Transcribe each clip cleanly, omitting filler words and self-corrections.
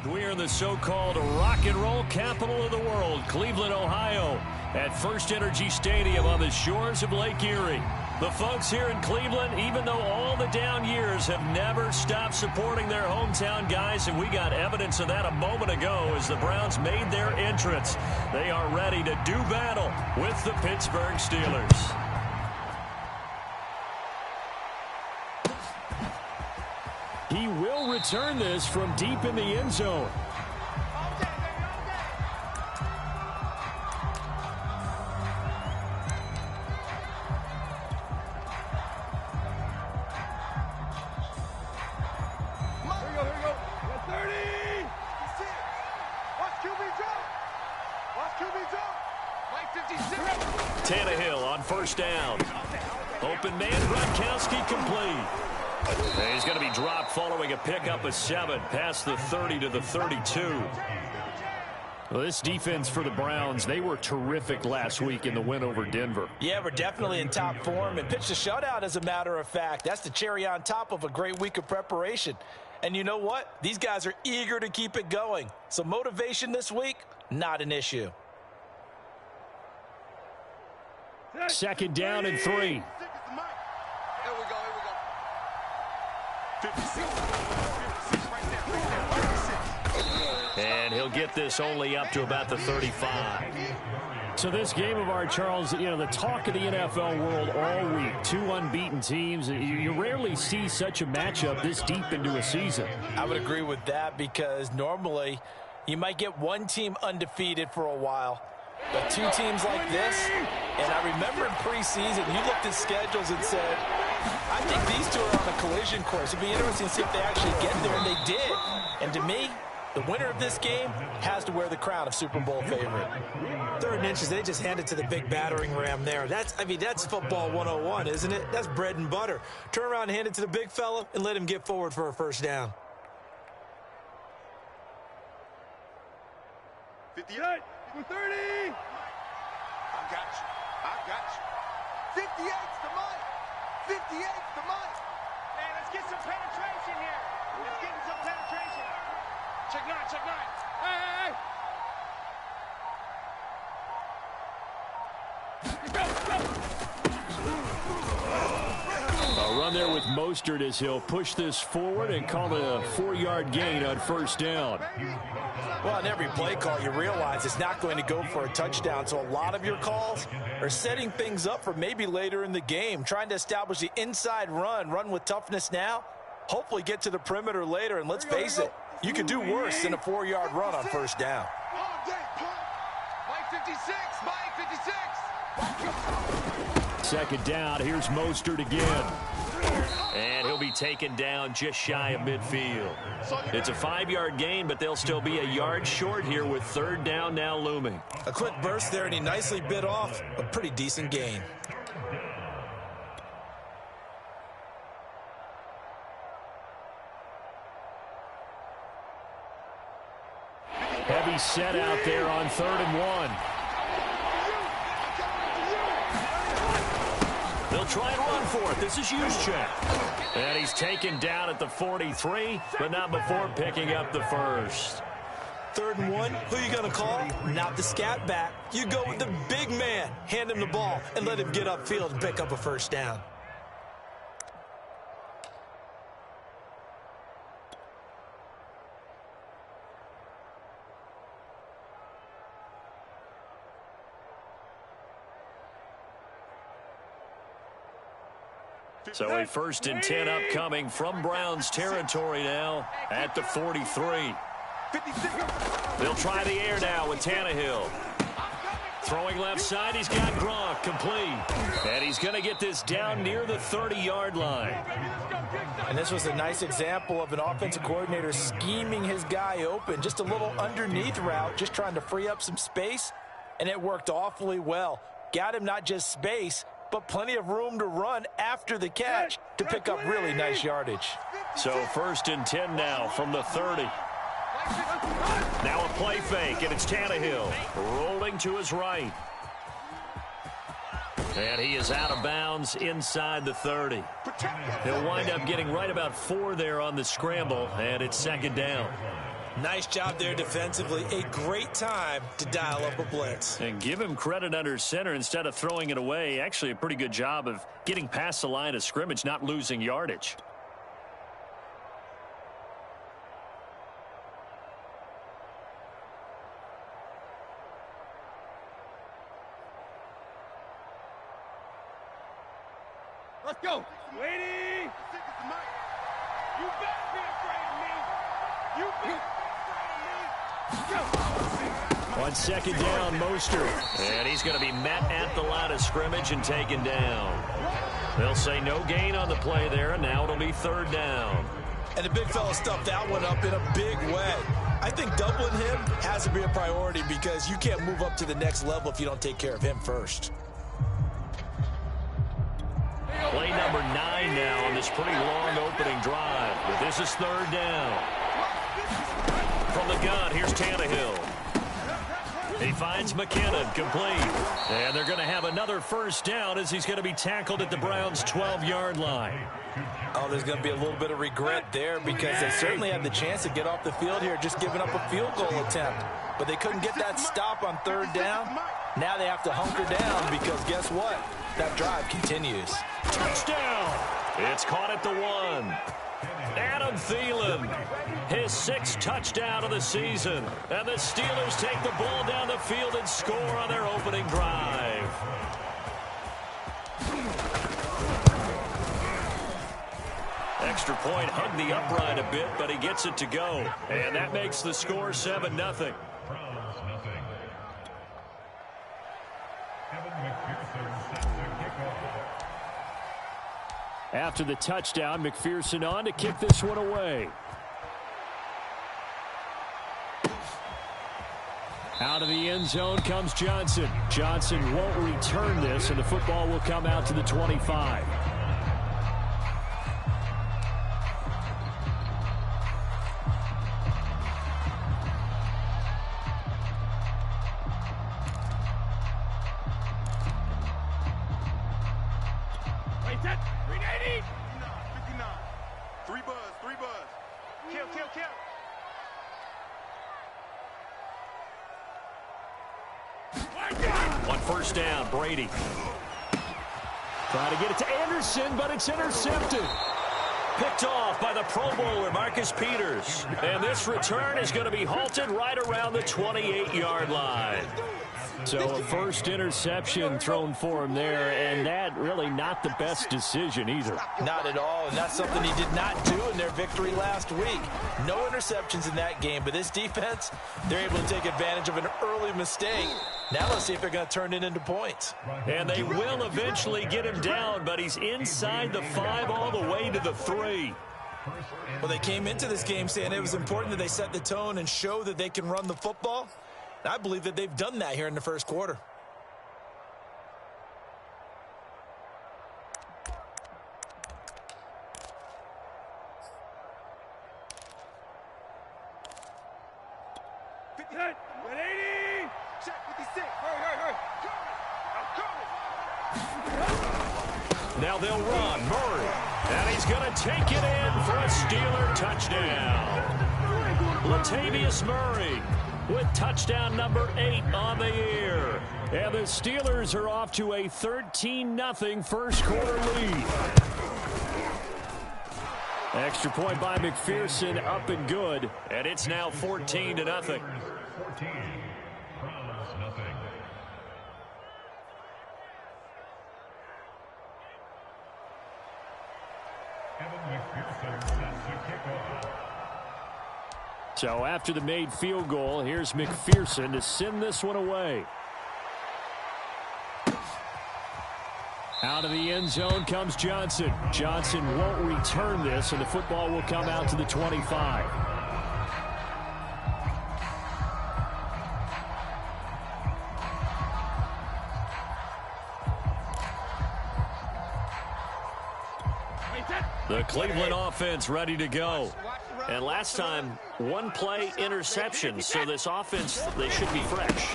We're in the so-called rock and roll capital of the world, Cleveland, Ohio, at First Energy Stadium on the shores of Lake Erie. The folks here in Cleveland, even though all the down years, have never stopped supporting their hometown guys, and we got evidence of that a moment ago as the Browns made their entrance. They are ready to do battle with the Pittsburgh Steelers. He will return this from deep in the end zone. Tannehill on first down. Open man, Gronkowski complete. And he's going to be dropped following a pickup of 7 past the 30 to the 32. Well, this defense for the Browns, they were terrific last week in the win over Denver. Yeah, we're definitely in top form and pitched a shutout, as a matter of fact. That's the cherry on top of a great week of preparation. And you know what? These guys are eager to keep it going. So motivation this week, not an issue. Second down and 3. Here we go. 56 right there. And he'll get this only up to about the 35. So this game of ours, Charles, you know, the talk of the NFL world all week. 2 unbeaten teams. You rarely see such a matchup this deep into a season. I would agree with that because normally you might get one team undefeated for a while. But 2 teams like this, and I remember in preseason, you looked at schedules and said, I think these 2 are on a collision course. It'd be interesting to see if they actually get there, and they did. And to me, the winner of this game has to wear the crown of Super Bowl favorite. 3rd and inches, they just handed to the big battering ram there. That's football 101, isn't it? That's bread and butter. Turn around and hand it to the big fella and let him get forward for a first down. 58. 30. I got you. 58's the mic. 58's the mic. Man, let's get some penetration here. Let's get some penetration. Check 9. Hey. A run there with Mostert as he'll push this forward and call it a 4-yard gain on first down. Well, in every play call, you realize it's not going to go for a touchdown. So a lot of your calls are setting things up for maybe later in the game, trying to establish the inside run with toughness now, hopefully get to the perimeter later. And let's face it, you could do worse than a 4-yard run on first down. Mike 56. Second down, here's Mostert again. And he'll be taken down just shy of midfield. It's a 5-yard gain, but they'll still be a yard short here with 3rd down now looming. A quick burst there, and he nicely bit off a pretty decent gain. Heavy set out there on 3rd and 1. They'll try and run for it. This is Juszczyk. And he's taken down at the 43, but not before picking up the first. 3rd and 1, who you going to call? Not the scat back. You go with the big man. Hand him the ball and let him get upfield and pick up a first down. So a 1st and 10 upcoming from Browns territory now at the 43. They'll try the air now with Tannehill. Throwing left side, he's got Gronk complete. And he's going to get this down near the 30-yard line. And this was a nice example of an offensive coordinator scheming his guy open. Just a little underneath route, just trying to free up some space. And it worked awfully well. Got him not just space, but plenty of room to run after the catch to pick up really nice yardage. So 1st and 10 now from the 30. Now a play fake, and it's Tannehill rolling to his right. And he is out of bounds inside the 30. He'll wind up getting right about 4 there on the scramble, and it's 2nd down. Nice job there defensively. A great time to dial up a blitz. And give him credit under center instead of throwing it away. Actually, a pretty good job of getting past the line of scrimmage, not losing yardage. Let's go. Lady. You better be afraid of me. You better be afraid of me. Go. On second down, Mostert. And he's going to be met at the line of scrimmage and taken down. They'll say no gain on the play there, and now it'll be third down. And the big fella stuffed that one up in a big way. I think doubling him has to be a priority because you can't move up to the next level if you don't take care of him first. Play number 9 now on this pretty long opening drive. But this is third down. From the gun, here's Tannehill. He finds McKinnon, complete. And they're going to have another first down as he's going to be tackled at the Browns' 12-yard line. Oh, there's going to be a little bit of regret there because they certainly had the chance to get off the field here, just giving up a field goal attempt. But they couldn't get that stop on third down. Now they have to hunker down because guess what? That drive continues. Touchdown! It's caught at the 1. Adam Thielen, his 6th touchdown of the season. And the Steelers take the ball down the field and score on their opening drive. Extra point hugged the upright a bit, but he gets it to go. And that makes the score 7-0. After the touchdown, McPherson on to kick this one away. Out of the end zone comes Johnson. Johnson won't return this, and the football will come out to the 25. Wait, that 380. 59. 3 buzz. Kill. On first down, Brady. Trying to get it to Anderson, but it's intercepted. Picked off by the Pro Bowler, Marcus Peters. And this return is going to be halted right around the 28-yard line. So a first interception thrown for him there, and that really not the best decision either. Not at all, and that's something he did not do in their victory last week. No interceptions in that game, but this defense, they're able to take advantage of an early mistake. Now let's see if they're going to turn it into points. And they will eventually get him down, but he's inside the 5 all the way to the 3. Well, they came into this game saying it was important that they set the tone and show that they can run the football. I believe that they've done that here in the first quarter. Check 56. Hurry. Now they'll run. Murray. And he's going to take it in for a Steeler touchdown. Latavius Murray with touchdown number 8 on the year. And the Steelers are off to a 13-0 first quarter lead. Extra point by McPherson, up and good. And it's now 14-0. So after the made field goal, here's McPherson to send this one away. Out of the end zone comes Johnson. Johnson won't return this, and the football will come out to the 25. The Cleveland offense ready to go. And last time, 1 play interception. So this offense, they should be fresh.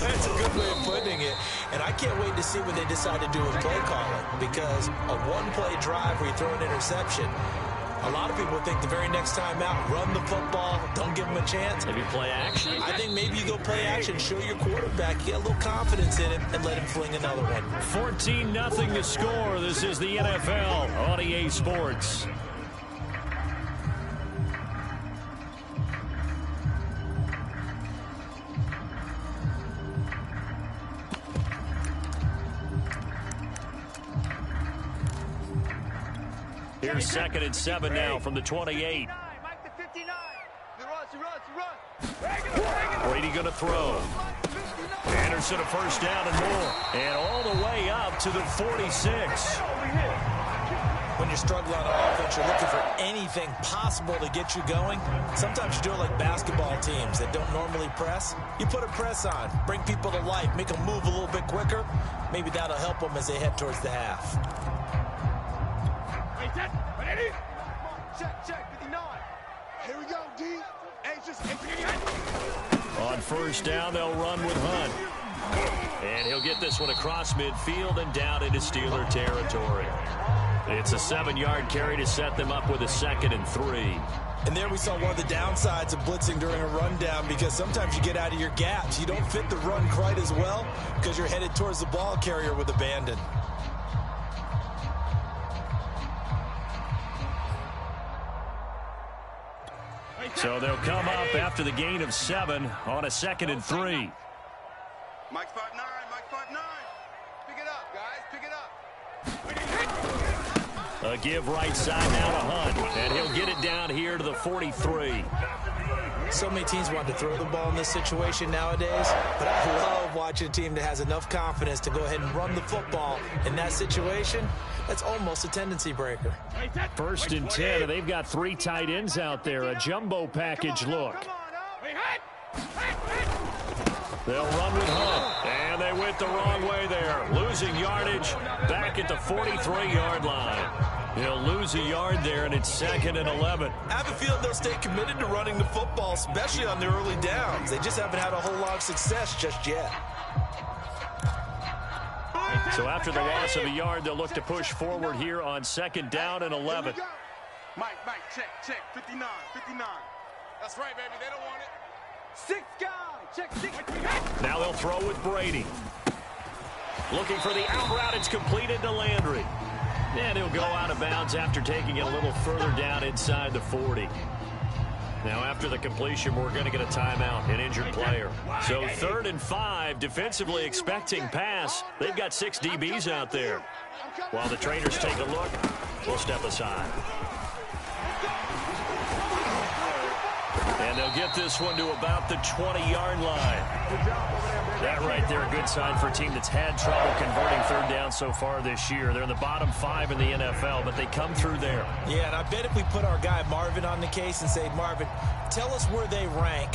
That's a good way of putting it. And I can't wait to see what they decide to do with play calling. Because a 1-play drive where you throw an interception, A lot of people think the very next time out, run the football, don't give him a chance. Maybe play action? I think maybe you go play action, show your quarterback, get a little confidence in him, and let him fling another one. 14-0 to score. This is the NFL on EA Sports. Here's 2nd and 7 now from the 28. Mike the 59. He runs. Brady going to throw. Anderson a first down and more. And all the way up to the 46. When you're struggling on offense, you're looking for anything possible to get you going. Sometimes you do it like basketball teams that don't normally press. You put a press on, bring people to life, make them move a little bit quicker. Maybe that'll help them as they head towards the half. Ready? Check, 59. Here we go, D. Anxious. On first down, they'll run with Hunt. And he'll get this one across midfield and down into Steeler territory. It's a 7-yard carry to set them up with a 2nd and 3. And there we saw one of the downsides of blitzing during a rundown, because sometimes you get out of your gaps. You don't fit the run quite as well because you're headed towards the ball carrier with abandon. So they'll come up after the gain of 7 on a 2nd and 3. Mike's 5'9", Mike's 5'9". Pick it up, guys, pick it up. A give right side now to Hunt, and he'll get it down here to the 43. So many teams want to throw the ball in this situation nowadays, but I love watching a team that has enough confidence to go ahead and run the football in that situation. That's almost a tendency breaker. 1st and 10, and they've got 3 tight ends out there. A jumbo package look. They'll run with Hunt, and they went the wrong way there. Losing yardage back at the 43-yard line. He'll lose a yard there, and it's 2nd and 11. I have a feeling they'll stay committed to running the football, especially on the early downs. They just haven't had a whole lot of success just yet. So after the loss of a yard, they'll look to push forward here on 2nd down and 11. Mike, check, 59. That's right, baby, they don't want it. 6 guy, check 6. Now they'll throw with Brady. Looking for the out route, it's completed to Landry. And he'll go out of bounds after taking it a little further down inside the 40. Now after the completion, we're going to get a timeout, an injured player. So 3rd and 5, defensively expecting pass. They've got 6 DBs out there. While the trainers take a look, we'll step aside. And they'll get this one to about the 20-yard line. That right there, a good sign for a team that's had trouble converting 3rd down so far this year. They're in the bottom 5 in the NFL, but they come through there. Yeah, and I bet if we put our guy Marvin on the case and say, Marvin, tell us where they rank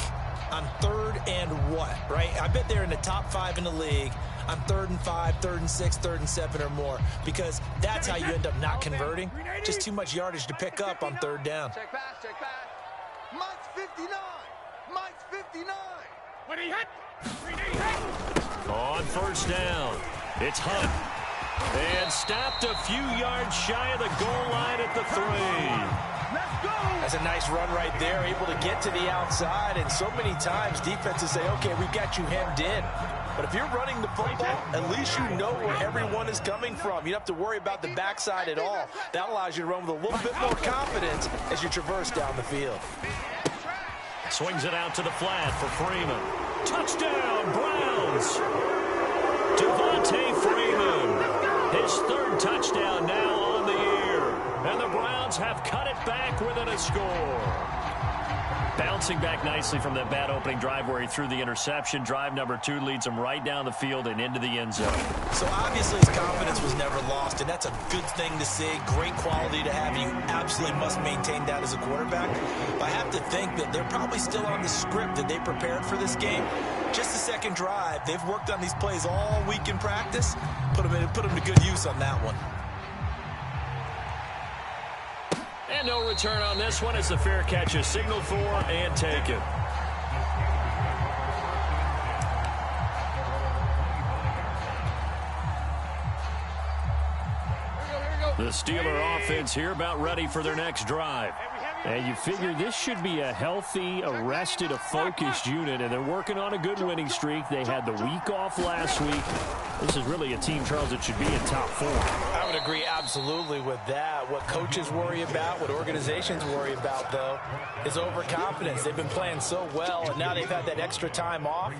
on 3rd and what, right? I bet they're in the top 5 in the league on 3rd and 5, 3rd and 6, 3rd and 7 or more, because that's how you end up not converting. Just too much yardage to pick up on 3rd down. Check pass. Mike's 59. Mike's 59. What he hit? On first down, it's Hunt. And stopped a few yards shy of the goal line at the 3. Let's go. That's a nice run right there, able to get to the outside. And so many times defenses say, okay, we've got you hemmed in. But if you're running the football, at least you know where everyone is coming from. You don't have to worry about the backside at all. That allows you to run with a little bit more confidence as you traverse down the field. Swings it out to the flat for Freeman. Touchdown, Browns. Devontae Freeman. His 3rd touchdown now on the year. And the Browns have cut it back within a score. Bouncing back nicely from that bad opening drive where he threw the interception. Drive number 2 leads him right down the field and into the end zone. So obviously his confidence was never lost, and that's a good thing to see. Great quality to have. You absolutely must maintain that as a quarterback. But I have to think that they're probably still on the script that they prepared for this game. Just the 2nd drive. They've worked on these plays all week in practice. Put them to good use on that one. And no return on this one as the fair catch is signaled for and taken. The Steeler offense here about ready for their next drive. And you figure this should be a healthy, a rested, a focused unit, and they're working on a good winning streak. They had the week off last week. This is really a team, Charles, that should be in top 4. I would agree absolutely with that. What coaches worry about, what organizations worry about, though, is overconfidence. They've been playing so well, and now they've had that extra time off.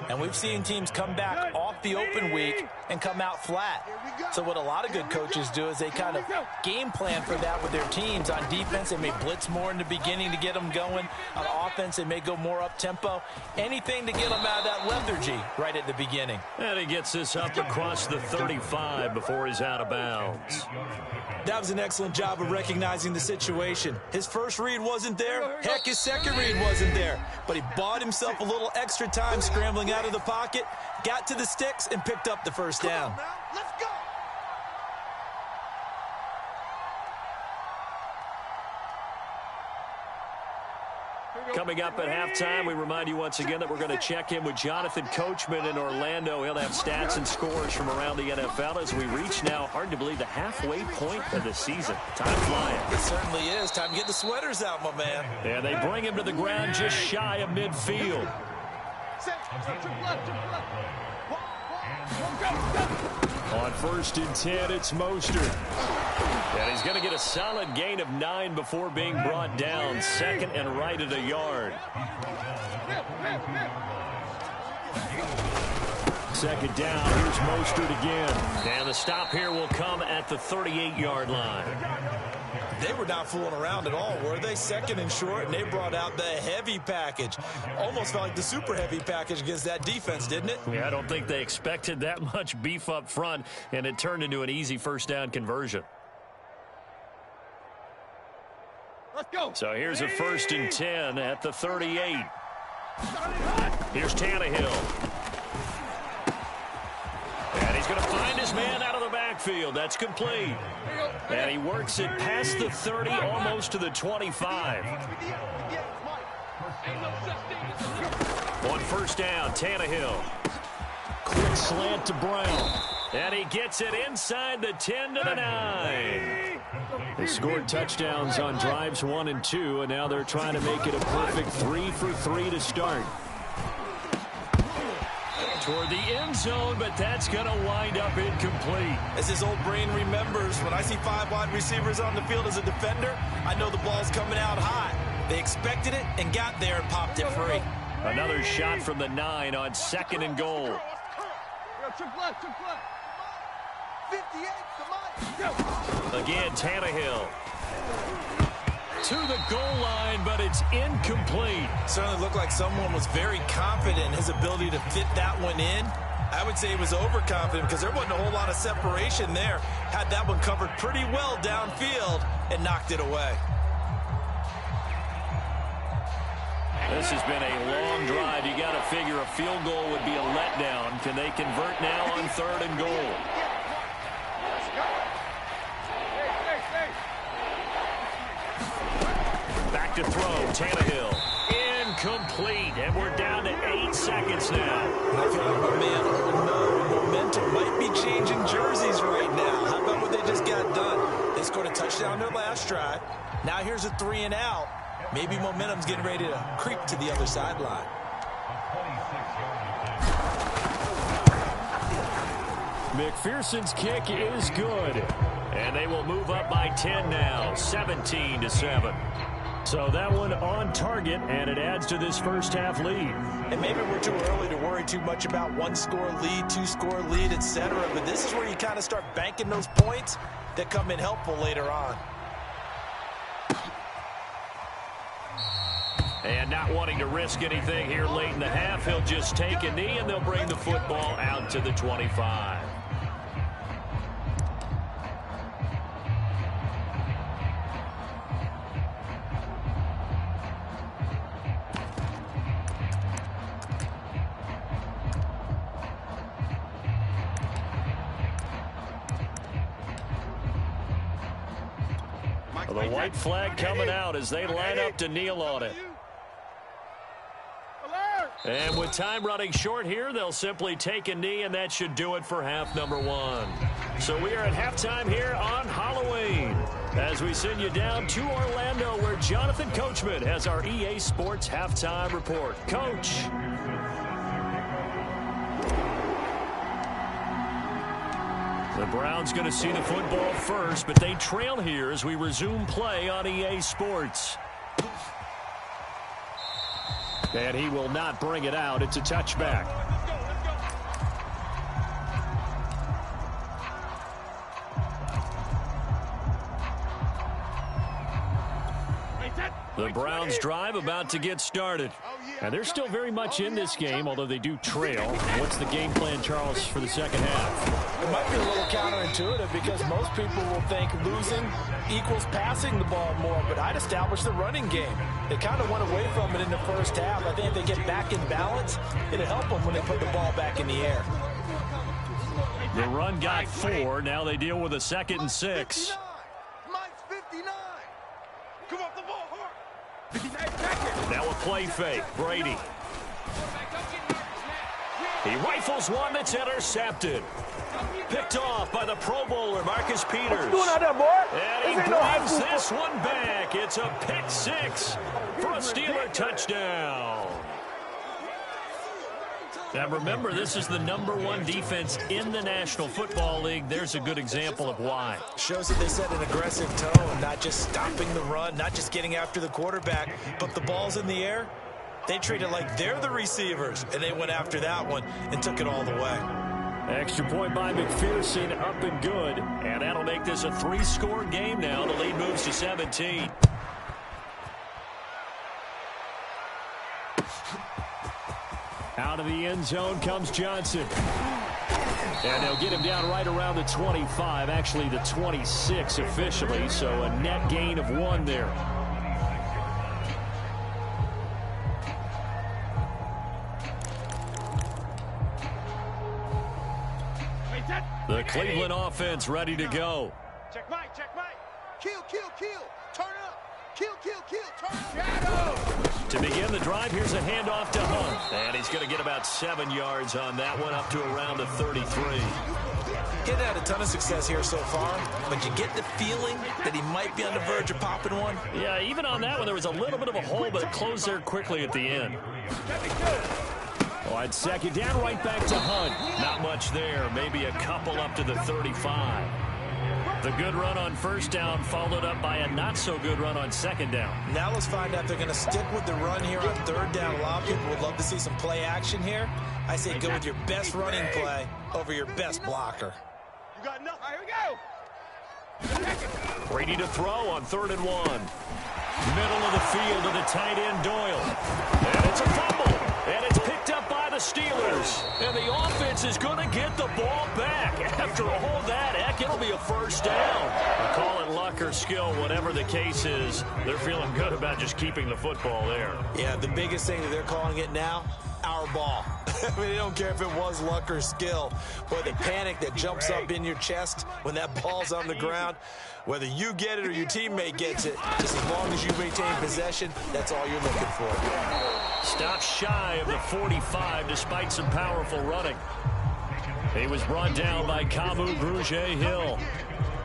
And we've seen teams come back off the open week and come out flat. So what a lot of good coaches do is they kind of game plan for that with their teams. On defense, they may blitz more in the beginning to get them going. On offense, they may go more up-tempo. Anything to get them out of that lethargy right at the beginning. And he gets this up across the 35 before he's out of bounds. That was an excellent job of recognizing the situation. His first read wasn't there. Heck, his second read wasn't there. But he bought himself a little extra time scrambling out of the pocket, got to the sticks, and picked up the first down. Let's go. Coming up at halftime, we remind you once again that we're going to check in with Jonathan Coachman in Orlando. He'll have stats and scores from around the NFL as we reach now, hard to believe, the halfway point of the season. Time flying. It certainly is. Time to get the sweaters out, my man. And they bring him to the ground just shy of midfield. On 1st and 10, it's Mostert. And he's going to get a solid gain of 9 before being brought down. 2nd and right at a yard. 2nd down. Here's Mostert again. And the stop here will come at the 38-yard line. They were not fooling around at all, were they? 2nd and short, and they brought out the heavy package. Almost felt like the super heavy package against that defense, didn't it? Yeah, I don't think they expected that much beef up front, and it turned into an easy first down conversion. Let's go. So here's a 1st and 10 at the 38. Here's Tannehill. And he's going to find his man out of the backfield. That's complete. And he works it past the 30, almost to the 25. On 1st down, Tannehill. Quick slant to Brown. And he gets it inside the 10 to the 9. They scored touchdowns on drives 1 and 2, and now they're trying to make it a perfect 3 for 3 to start. Toward the end zone, but that's going to wind up incomplete. As his old brain remembers, when I see 5 wide receivers on the field as a defender, I know the ball's coming out hot. They expected it and got there and popped it free. Another shot from the 9 on 2nd and goal. Again, Tannehill. To the goal line, but it's incomplete. Certainly looked like someone was very confident in his ability to fit that one in. I would say he was overconfident because there wasn't a whole lot of separation there. Had that one covered pretty well downfield and knocked it away. This has been a long drive. You got to figure a field goal would be a letdown. Can they convert now on 3rd and goal? Back to throw, Tannehill. Incomplete, and we're down to 8 seconds now. I feel like my man momentum might be changing jerseys right now. How about what they just got done? They scored a touchdown their last drive. Now here's a 3 and out. Maybe momentum's getting ready to creep to the other sideline. McPherson's kick is good. And they will move up by 10 now, 17-7. So that one on target, and it adds to this first half lead. And maybe we're too early to worry too much about 1-score lead, 2-score lead, etc. But this is where you kind of start banking those points that come in helpful later on. And not wanting to risk anything here late in the half, he'll just take a knee, and they'll bring the football out to the 25. The white flag coming out as they line up to kneel on it. And with time running short here, they'll simply take a knee, and that should do it for half number 1. So we are at halftime here on Halloween as we send you down to Orlando where Jonathan Coachman has our EA Sports halftime report. Coach. The Browns going to see the football first, but they trail here as we resume play on EA Sports. And he will not bring it out. It's a touchback. The Browns drive about to get started. And they're still very much in this game, although they do trail. What's the game plan, Charles, for the second half? It might be a little counterintuitive because most people will think losing equals passing the ball more, but I'd establish the running game. They kind of went away from it in the first half. I think if they get back in balance, it'll help them when they put the ball back in the air. The run got 4. Now they deal with a 2nd and 6. Mike's 59. Come off the ball hard. Now a play fake. Brady. He rifles one that's intercepted. Picked off by the Pro Bowler, Marcus Peters. What you doing out there, boy? And he brings this one back. It's a pick 6 for a Steeler touchdown. Now remember, this is the #1 defense in the National Football League. There's a good example of why. Shows that they set an aggressive tone, not just stopping the run, not just getting after the quarterback, but the ball's in the air. They treat it like they're the receivers, and they went after that one and took it all the way. Extra point by McPherson, up and good. And that'll make this a 3-score game now. The lead moves to 17. Out of the end zone comes Johnson. And they'll get him down right around the 25, actually the 26 officially, so a net gain of 1 there. The Cleveland offense ready to go. Check Mike. Kill. Turn up. Kill. Turn up. To begin the drive, here's a handoff to Hunt. And he's going to get about 7 yards on that one, up to around the 33. Getting had a ton of success here so far, but you get the feeling that he might be on the verge of popping one. Yeah, even on that one, there was a little bit of a hole, but it closed there quickly at the end. On 2nd down, right back to Hunt. Not much there, maybe a couple up to the 35. The good run on 1st down followed up by a not-so-good run on 2nd down. Now let's find out if they're going to stick with the run here on 3rd down. A lot of people would love to see some play action here. I say go with your best running play over your best blocker. You got enough. Here we go. Brady to throw on 3rd and 1. Middle of the field to the tight end, Doyle. And it's a fumble. And it's picked up by the Steelers. And the offense is going to get the ball back. After all that, heck, it'll be a 1st down. Call it luck or skill, whatever the case is. They're feeling good about just keeping the football there. Yeah, the biggest thing that they're calling it now, our ball. I mean, they don't care if it was luck or skill. Boy, the panic that jumps up in your chest when that ball's on the ground, whether you get it or your teammate gets it, just as long as you maintain possession, that's all you're looking for. Stop shy of the 45 despite some powerful running. He was brought down by Kamu Grugier-Hill.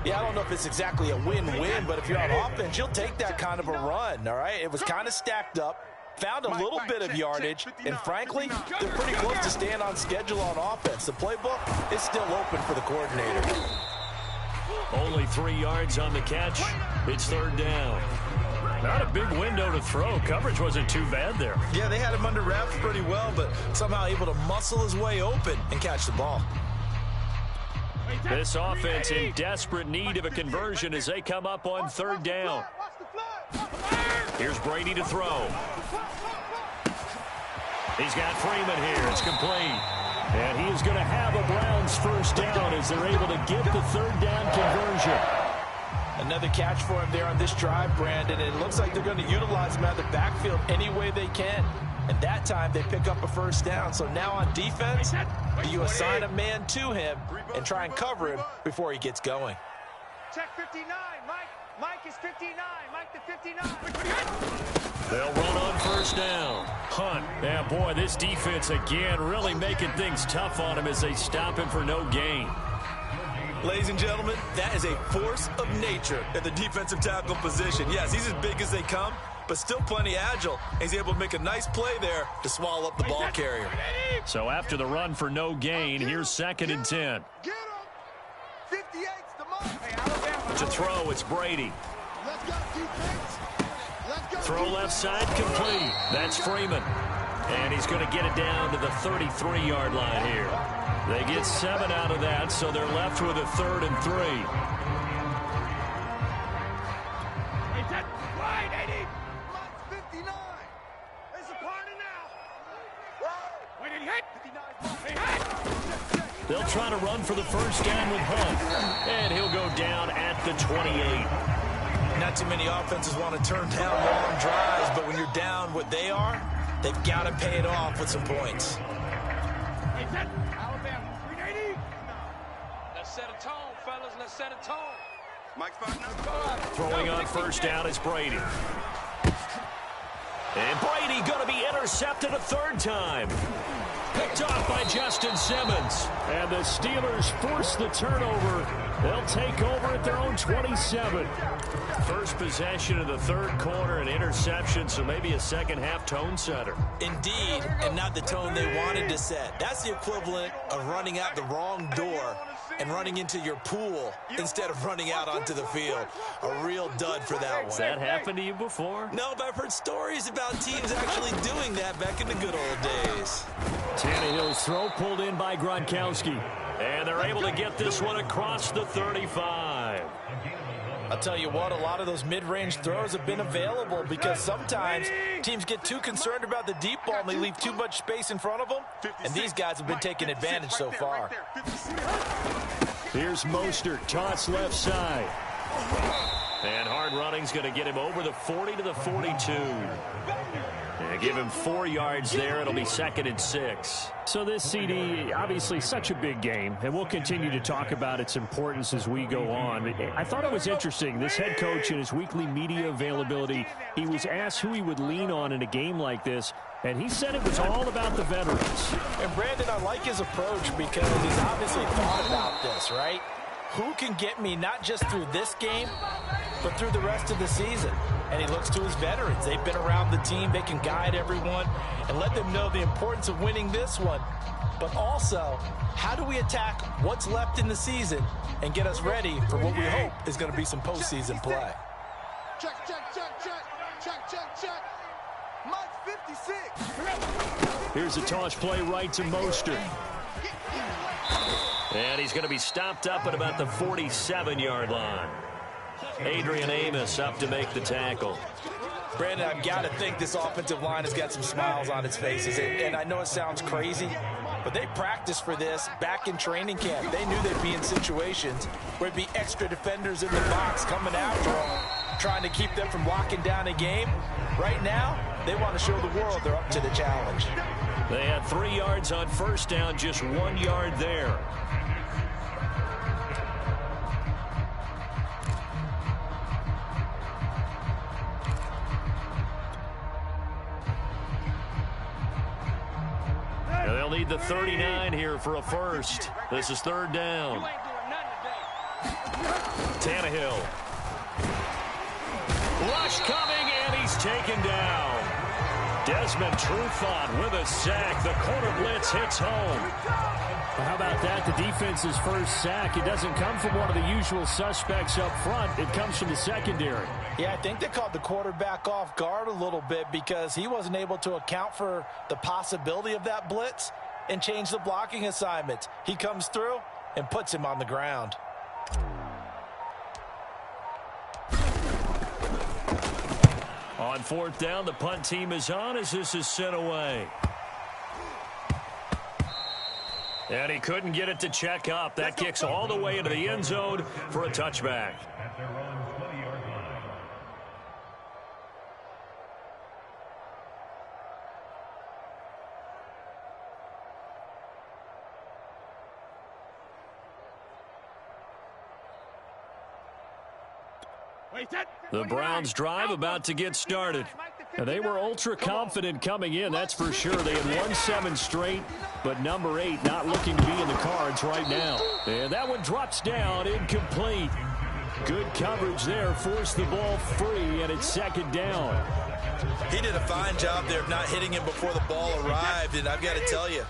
Yeah, I don't know if it's exactly a win-win, but if you're on offense, you'll take that kind of a run, all right? It was kind of stacked up, found a little bit of yardage, and frankly, they're pretty close to staying on schedule on offense. The playbook is still open for the coordinator. Only 3 yards on the catch. It's 3rd down. Not a big window to throw. Coverage wasn't too bad there. Yeah, they had him under wraps pretty well, but somehow able to muscle his way open and catch the ball. This offense in desperate need of a conversion as they come up on 3rd down. Here's Brady to throw. He's got Freeman here. It's complete. And he is going to have a Browns 1st down as they're able to get the 3rd down conversion. Another catch for him there on this drive, Brandon. It looks like they're going to utilize him out of the backfield any way they can. And that time they pick up a 1st down. So now on defense, you assign a man to him and try and cover him before he gets going. Check 59. Mike is 59. Mike the 59. They'll run on 1st down. Hunt. Yeah, boy, this defense again really making things tough on him as they stop him for no gain. Ladies and gentlemen, that is a force of nature at the defensive tackle position. Yes, he's as big as they come, but still plenty agile. He's able to make a nice play there to swallow up the ball carrier. So after the run for no gain, here's 2nd and 10. Get him. 58's the mark. To throw, it's Brady. Let's go, defense. Let's go. Throw left side complete. That's Freeman. And he's going to get it down to the 33-yard line here. They get 7 out of that, so they're left with a 3rd and 3. Wide, 80. Mike's 59. It's a party now. Whoa. Wait, did he hit? 59. He hit. They'll try to run for the first down with Hunt. And he'll go down at the 28. Not too many offenses want to turn down long drives, but when you're down what they are, they've got to pay it off with some points. Alabama, 380. Let's set a tone, fellas. Let's set a tone. Mike's 5 Throwing on first down is Brady. And Brady going to be intercepted a 3rd time. Picked off by Justin Simmons. And the Steelers force the turnover. They'll take over at their own 27. First possession of the 3rd quarter, an interception, so maybe a second-half tone setter. Indeed, and not the tone they wanted to set. That's the equivalent of running out the wrong door and running into your pool instead of running out onto the field. A real dud for that one. Has that happened to you before? No, but I've heard stories about teams actually doing that back in the good old days. Tannehill's throw pulled in by Gronkowski. And they're able to get this one across the 35. I'll tell you what, a lot of those mid-range throws have been available because sometimes teams get too concerned about the deep ball and they leave too much space in front of them. And these guys have been taking advantage so far. Here's Mostert, toss left side. And hard running's going to get him over the 40 to the 42. And give him 4 yards there. It'll be 2nd and 6. So this CD, obviously such a big game, and we'll continue to talk about its importance as we go on. I thought it was interesting. This head coach in his weekly media availability, he was asked who he would lean on in a game like this, and he said it was all about the veterans. And Brandon, I like his approach because he's obviously thought about this, right? Who can get me not just through this game, but through the rest of the season? And he looks to his veterans. They've been around the team. They can guide everyone and let them know the importance of winning this one. But also, how do we attack what's left in the season and get us ready for what we hope is going to be some postseason play? Check, check, check, check. Check, check, check. Mike's 56. Here's a toss play right to Mostert. And he's going to be stopped up at about the 47-yard line. Adrian Amos up to make the tackle. Brandon, I've got to think this offensive line has got some smiles on its faces. And I know it sounds crazy, but they practiced for this back in training camp. They knew they'd be in situations where there'd be extra defenders in the box coming after them, trying to keep them from locking down a game. Right now, they want to show the world they're up to the challenge. They had 3 yards on first down, just 1 yard there. And they'll need the 39 here for a first. This is 3rd down. Tannehill. Rush coming, and he's taken down. Desmond Trufant with a sack. The corner blitz hits home. Well, how about that? The defense's first sack. It doesn't come from one of the usual suspects up front. It comes from the secondary. Yeah, I think they caught the quarterback off guard a little bit because he wasn't able to account for the possibility of that blitz and change the blocking assignment. He comes through and puts him on the ground. On 4th down, the punt team is on as this is sent away. And he couldn't get it to check up. That kicks all the way into the end zone for a touchback. The Browns drive about to get started. They were ultra confident coming in, that's for sure. They had won 7 straight, but number 8 not looking to be in the cards right now. And that one drops down, incomplete. Good coverage there, forced the ball free, and it's second down. He did a fine job there of not hitting him before the ball arrived, and I've got to tell you,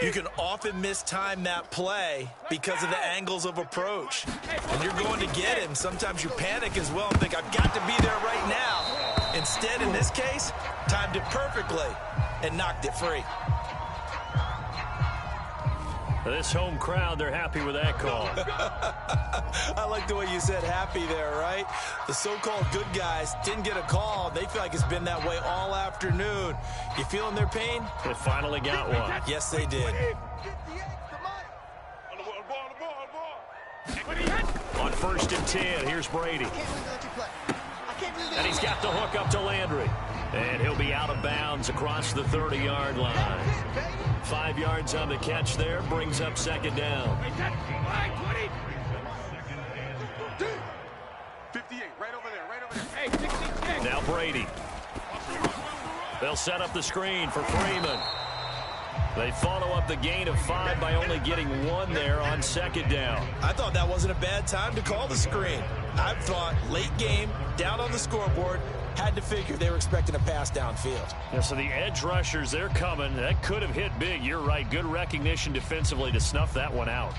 you can often mistime that play because of the angles of approach. When you're going to get him, sometimes you panic as well and think, I've got to be there right now. Instead, in this case, timed it perfectly and knocked it free. This home crowd, they're happy with that call. I like the way you said happy there, right? The so-called good guys didn't get a call. They feel like it's been that way all afternoon. You feeling their pain? They finally got one. Yes, they did. On 1st and 10, here's Brady. And he's got the hook up to Landry. And he'll be out of bounds across the 30-yard line. 5 yards on the catch there, brings up second down. 58, right over there. Hey, 60. Now Brady. They'll set up the screen for Freeman. They follow up the gain of 5 by only getting 1 there on second down. I thought that wasn't a bad time to call the screen. I thought late game, down on the scoreboard, had to figure they were expecting a pass downfield. Yeah, so the edge rushers, they're coming. That could have hit big. You're right. Good recognition defensively to snuff that one out.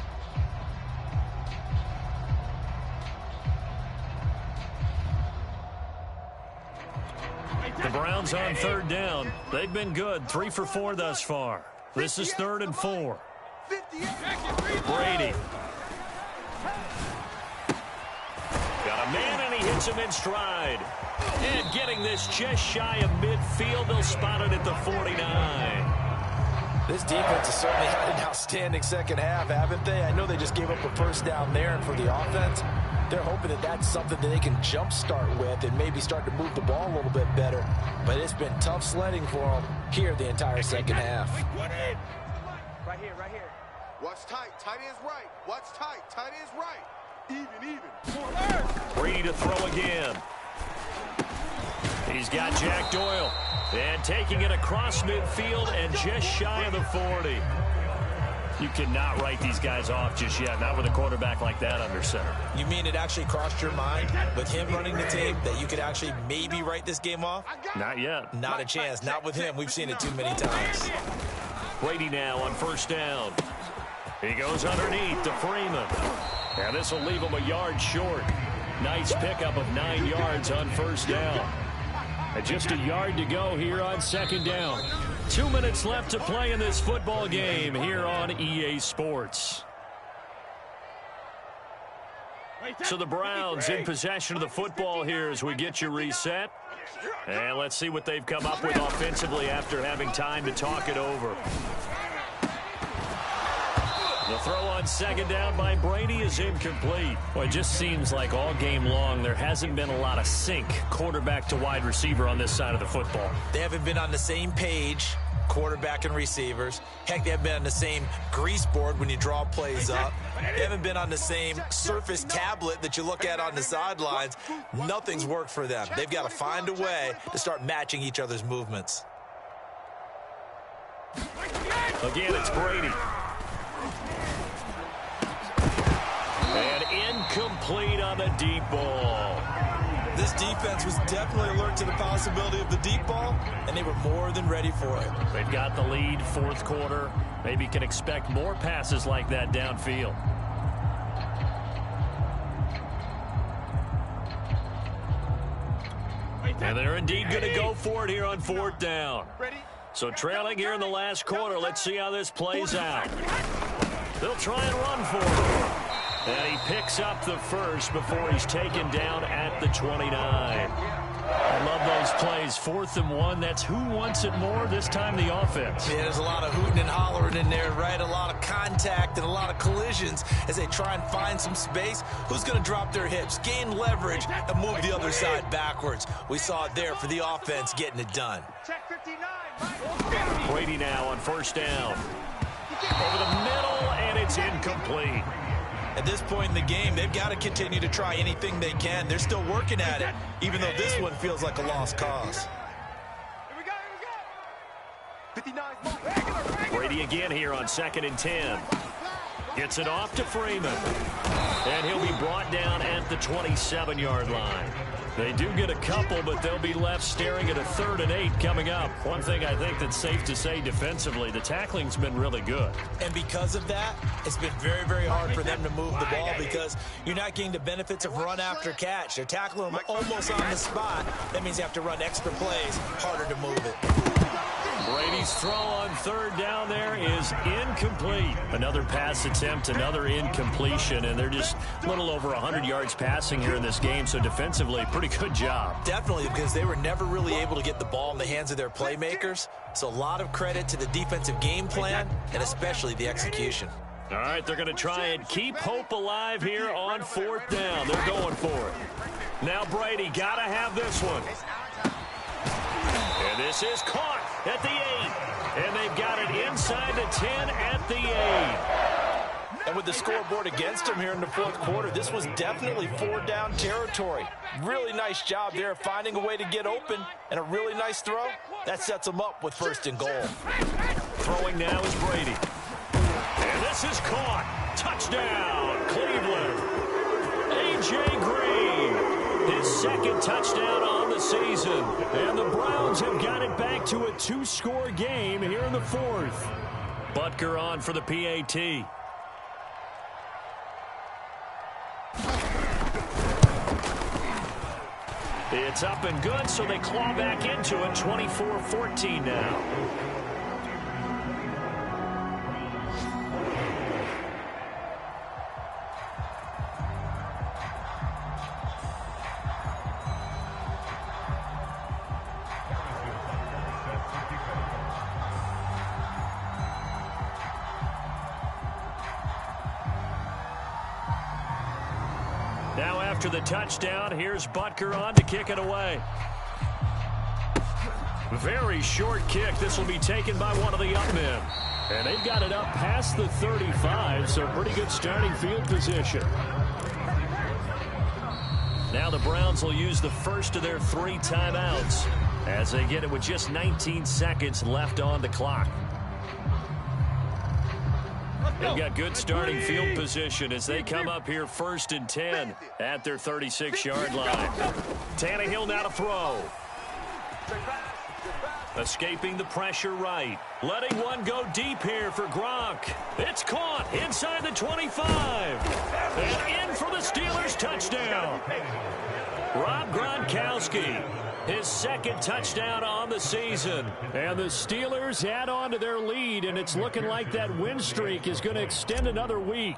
The Browns on 3rd down. They've been good. 3 for 4 thus far. This is 3rd and 4. Brady. Got a man, and he hits him in stride. And getting this just shy of midfield, they'll spot it at the 49. This defense has certainly had an outstanding second half, haven't they? I know they just gave up a first down there, and for the offense, they're hoping that that's something that they can jumpstart with and maybe start to move the ball a little bit better. But it's been tough sledding for them here the entire second half. Right here. Watch tight. Tight is right. Watch tight. Tight is right. Even. Brady to throw again. He's got Jack Doyle. And taking it across midfield and just shy of the 40. You cannot write these guys off just yet, not with a quarterback like that under center. You mean it actually crossed your mind with him running the team that you could actually maybe write this game off? Not yet. Not a chance. Not with him. We've seen it too many times. Brady now on 1st down. He goes underneath to Freeman. And this will leave him a yard short. Nice pickup of 9 yards on 1st down. And just a yard to go here on 2nd down. 2 minutes left to play in this football game here on EA Sports. So the Browns in possession of the football here as we get you reset. And let's see what they've come up with offensively after having time to talk it over. The throw on 2nd down by Brady is incomplete. Well, it just seems like all game long there hasn't been a lot of sync quarterback to wide receiver on this side of the football. They haven't been on the same page, quarterback and receivers. Heck, they haven't been on the same grease board when you draw plays up. They haven't been on the same surface tablet that you look at on the sidelines. Nothing's worked for them. They've got to find a way to start matching each other's movements. Again, it's Brady. And incomplete on the deep ball. This defense was definitely alert to the possibility of the deep ball, and they were more than ready for it. They've got the lead, 4th quarter. Maybe can expect more passes like that downfield. And they're indeed going to go for it here on 4th down. So trailing here in the last quarter, let's see how this plays out. They'll try and run for it. And he picks up the first before he's taken down at the 29. I love those plays. 4th and 1. That's who wants it more, this time the offense. Yeah, there's a lot of hooting and hollering in there, right? A lot of contact and a lot of collisions as they try and find some space. Who's going to drop their hips, gain leverage, and move the other side backwards? We saw it there for the offense getting it done. Check 59. Brady now on 1st down. Over the middle, and it's incomplete. At this point in the game, they've got to continue to try anything they can. They're still working at it, even though this one feels like a lost cause. Brady again here on 2nd and 10. Gets it off to Freeman. And he'll be brought down at the 27-yard line. They do get a couple, but they'll be left staring at a 3rd and 8 coming up. One thing I think that's safe to say defensively, the tackling's been really good. And because of that, it's been very, very hard for them to move the ball because you're not getting the benefits of run after catch. They're tackling them almost on the spot. That means you have to run extra plays, harder to move it. Brady's throw on 3rd down there is incomplete. Another pass attempt, another incompletion, and they're just a little over 100 yards passing here in this game, so defensively, pretty good job. Definitely, because they were never really able to get the ball in the hands of their playmakers, so a lot of credit to the defensive game plan and especially the execution. All right, they're going to try and keep hope alive here on 4th down. They're going for it. Now Brady got to have this one. And this is caught at the 8. And they've got it inside the 10 at the 8. And with the scoreboard against them here in the 4th quarter, this was definitely 4-down territory. Really nice job there finding a way to get open, and a really nice throw. That sets them up with 1st and goal. Throwing now is Brady. And this is caught. Touchdown, Cleveland. A.J. Green. His 2nd touchdown on the season. And the Browns have got it back to a 2-score game here in the 4th. Butker on for the PAT. It's up and good, so they claw back into it. 24-14 now. Now after the touchdown, here's Butker on to kick it away. Very short kick. This will be taken by one of the up men. And they've got it up past the 35, so pretty good starting field position. Now the Browns will use the first of their 3 timeouts as they get it with just 19 seconds left on the clock. They've got good starting field position as they come up here 1st and 10 at their 36-yard line. Tannehill now to throw. Escaping the pressure right. Letting one go deep here for Gronk. It's caught inside the 25. And in for the Steelers touchdown. Rob Gronkowski. His 2nd touchdown on the season. And the Steelers add on to their lead, and it's looking like that win streak is going to extend another week.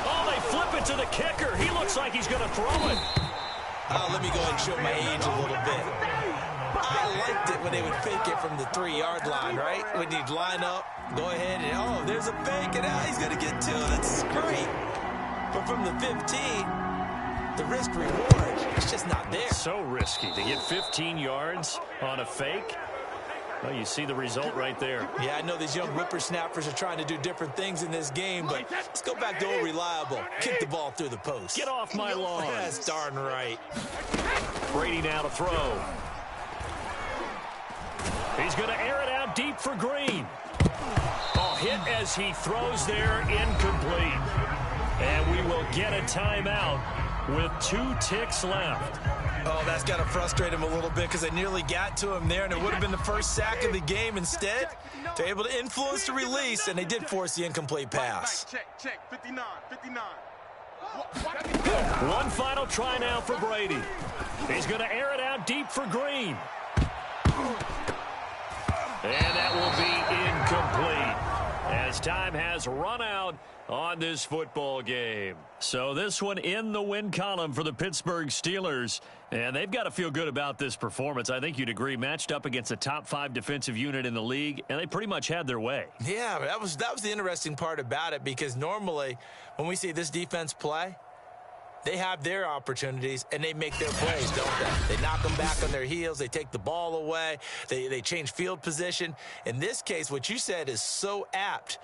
Oh, they flip it to the kicker. He looks like he's going to throw it. Let me go ahead and show my age a little bit. I liked it when they would fake it from the 3-yard line, right? When you'd line up, go ahead and, oh, there's a fake, and he's going to get 2. That's great. But from the 15... the risk reward, it's just not there. So risky to get 15 yards on a fake. Well, you see the result right there. Yeah, I know these young whippersnappers are trying to do different things in this game, but let's go back to old reliable. Kick the ball through the post. Get off my lawn. That's darn right. Brady now to throw. He's going to air it out deep for Green. Oh, hit as he throws there, incomplete. And we will get a timeout with 2 ticks left. Oh, that's got to frustrate him a little bit because they nearly got to him there, and it would have been the first sack of the game. Instead, they're able to influence the release, and they did force the incomplete pass. Check, 59. One final try now for Brady. He's going to air it out deep for Green. And that will be incomplete as time has run out on this football game. So this one in the win column for the Pittsburgh Steelers. And they've got to feel good about this performance. I think you'd agree, matched up against a top 5 defensive unit in the league, and they pretty much had their way. Yeah, that was the interesting part about it, because normally when we see this defense play, they have their opportunities, and they make their plays, don't they? They knock them back on their heels. They take the ball away. They change field position. In this case, what you said is so apt.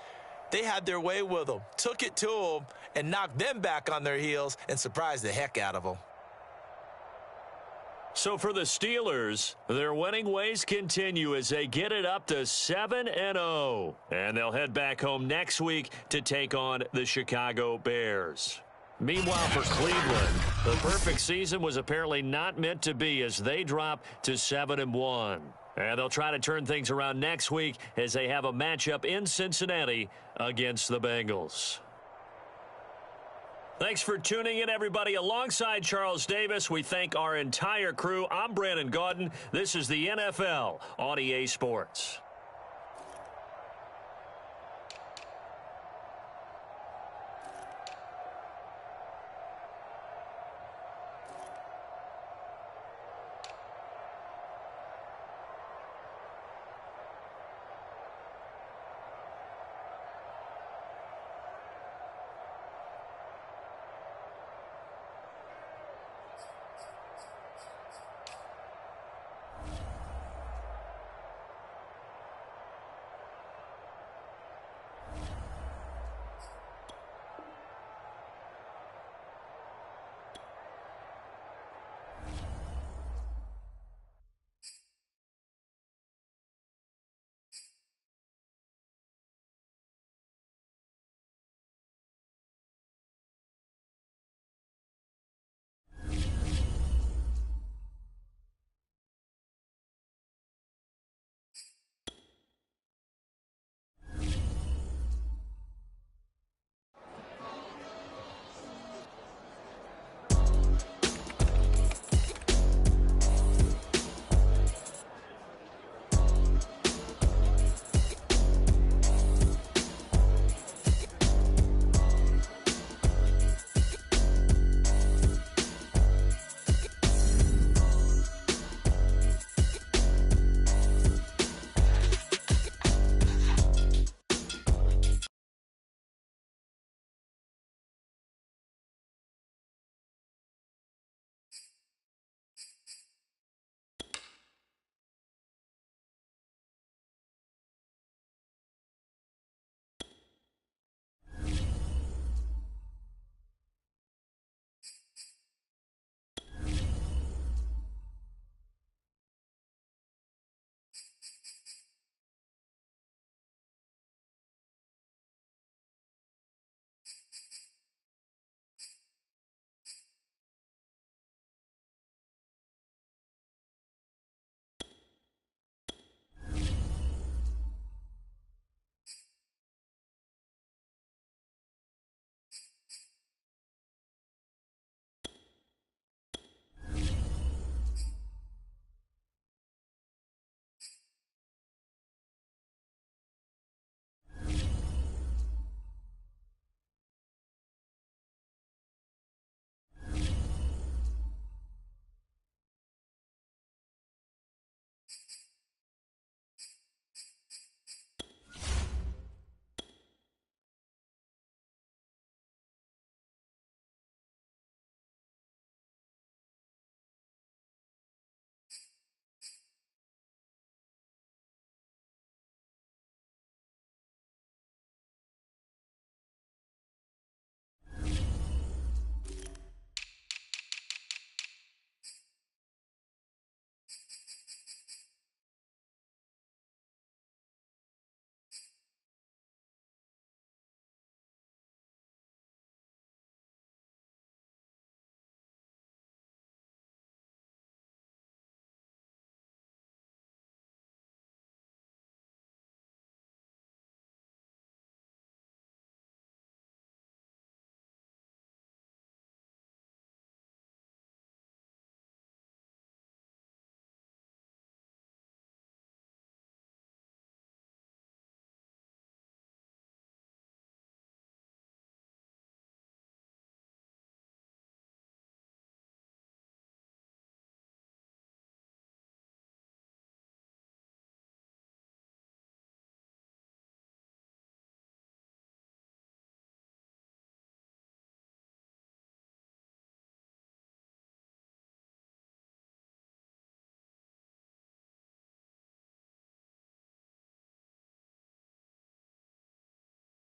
They had their way with them, took it to them, and knocked them back on their heels and surprised the heck out of them. So for the Steelers, their winning ways continue as they get it up to 7-0. And they'll head back home next week to take on the Chicago Bears. Meanwhile, for Cleveland, the perfect season was apparently not meant to be as they drop to 7-1. And they'll try to turn things around next week as they have a matchup in Cincinnati against the Bengals. Thanks for tuning in, everybody. Alongside Charles Davis, we thank our entire crew. I'm Brandon Gaudin. This is the NFL on EA Sports.